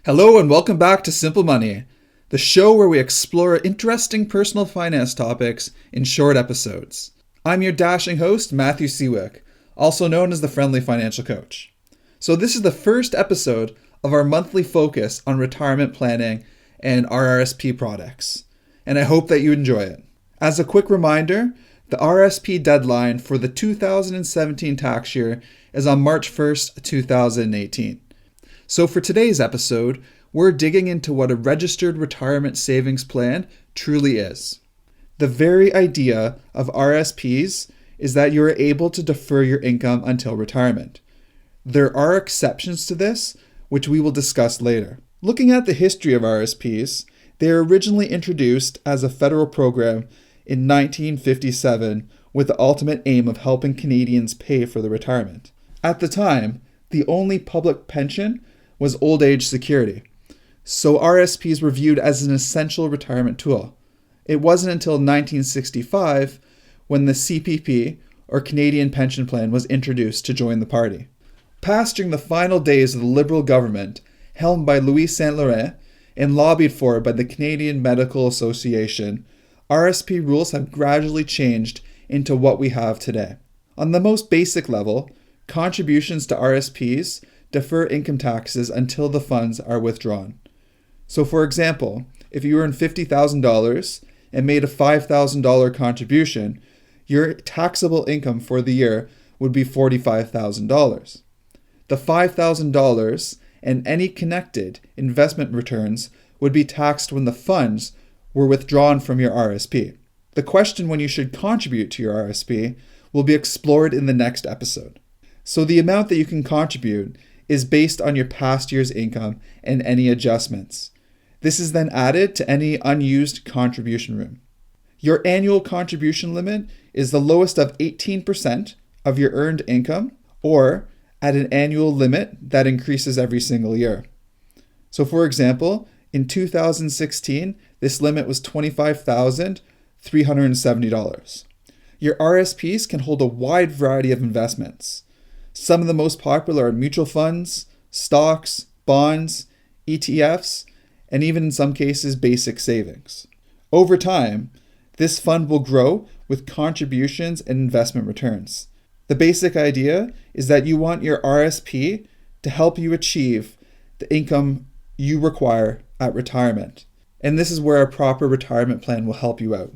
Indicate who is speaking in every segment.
Speaker 1: Hello and welcome back to Simple Money, the show where we explore interesting personal finance topics in short episodes. I'm your dashing host, Matthew Seawick, also known as the Friendly Financial Coach. So this is the first episode of our monthly focus on retirement planning and RRSP products, and I hope that you enjoy it. As a quick reminder, the RRSP deadline for the 2017 tax year is on March 1st, 2018. So for today's episode, we're digging into what a registered retirement savings plan truly is. The very idea of RSPs is that you are able to defer your income until retirement. There are exceptions to this, which we will discuss later. Looking at the history of RSPs, they were originally introduced as a federal program in 1957 with the ultimate aim of helping Canadians pay for their retirement. At the time, the only public pension was old age security. So RSPs were viewed as an essential retirement tool. It wasn't until 1965 when the CPP, or Canadian Pension Plan, was introduced to join the party. Passed during the final days of the Liberal government, helmed by Louis Saint Laurent and lobbied for by the Canadian Medical Association, RSP rules have gradually changed into what we have today. On the most basic level, contributions to RSPs defer income taxes until the funds are withdrawn. So for example, if you earn $50,000 and made a $5,000 contribution, your taxable income for the year would be $45,000. The $5,000 and any connected investment returns would be taxed when the funds were withdrawn from your RSP. The question when you should contribute to your RSP will be explored in the next episode. So the amount that you can contribute is based on your past year's income and any adjustments. This is then added to any unused contribution room. Your annual contribution limit is the lowest of 18% of your earned income, or at an annual limit that increases every single year. So for example, in 2016, this limit was $25,370. Your RSPs can hold a wide variety of investments. Some of the most popular are mutual funds, stocks, bonds, ETFs, and even in some cases, basic savings. Over time, this fund will grow with contributions and investment returns. The basic idea is that you want your RSP to help you achieve the income you require at retirement. And this is where a proper retirement plan will help you out.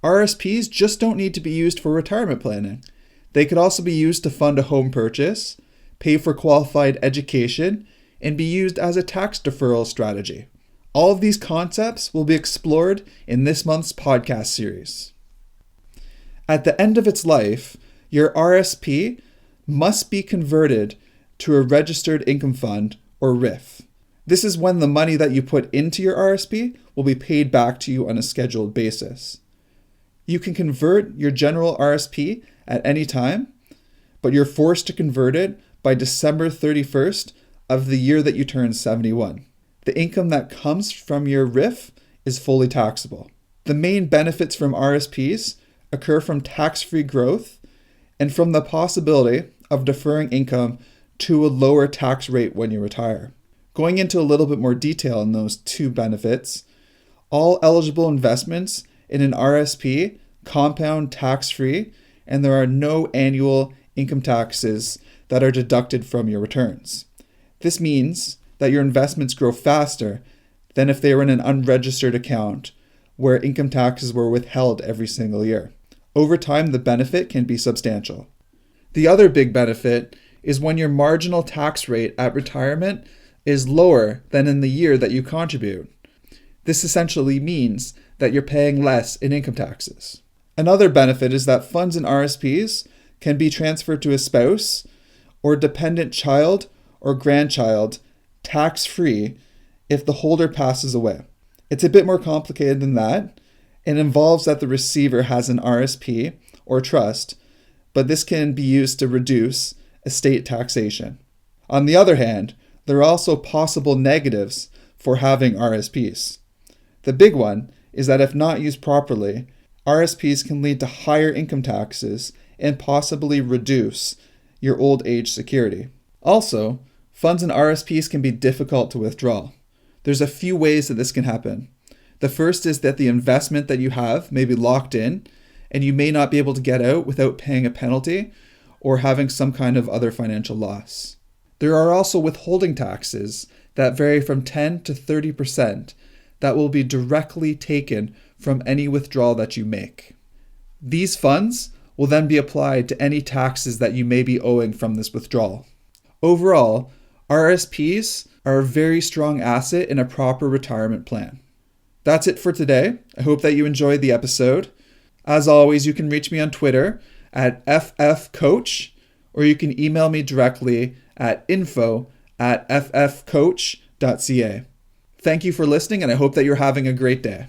Speaker 1: RSPs just don't need to be used for retirement planning. They could also be used to fund a home purchase, pay for qualified education, and be used as a tax deferral strategy. All of these concepts will be explored in this month's podcast series. At the end of its life, your RSP must be converted to a registered income fund, or RIF. This is when the money that you put into your RSP will be paid back to you on a scheduled basis. You can convert your general RSP at any time, but you're forced to convert it by December 31st of the year that you turn 71. The income that comes from your RIF is fully taxable. The main benefits from RSPs occur from tax-free growth and from the possibility of deferring income to a lower tax rate when you retire. Going into a little bit more detail on those two benefits, all eligible investments in an RSP compound tax-free, and there are no annual income taxes that are deducted from your returns. This means that your investments grow faster than if they were in an unregistered account where income taxes were withheld every single year. Over time, the benefit can be substantial. The other big benefit is when your marginal tax rate at retirement is lower than in the year that you contribute. This essentially means that you're paying less in income taxes. Another benefit is that funds in RSPs can be transferred to a spouse or dependent child or grandchild tax-free if the holder passes away. It's a bit more complicated than that. It involves that the receiver has an RSP or trust, but this can be used to reduce estate taxation. On the other hand, there are also possible negatives for having RSPs. The big one is that if not used properly, RSPs can lead to higher income taxes and possibly reduce your old age security. Also, funds in RSPs can be difficult to withdraw. There's a few ways that this can happen. The first is that the investment that you have may be locked in and you may not be able to get out without paying a penalty or having some kind of other financial loss. There are also withholding taxes that vary from 10 to 30% that will be directly taken from any withdrawal that you make. These funds will then be applied to any taxes that you may be owing from this withdrawal. Overall, RRSPs are a very strong asset in a proper retirement plan. That's it for today. I hope that you enjoyed the episode. As always, you can reach me on Twitter at ffcoach, or you can email me directly at info@ffcoach.ca. Thank you for listening, and I hope that you're having a great day.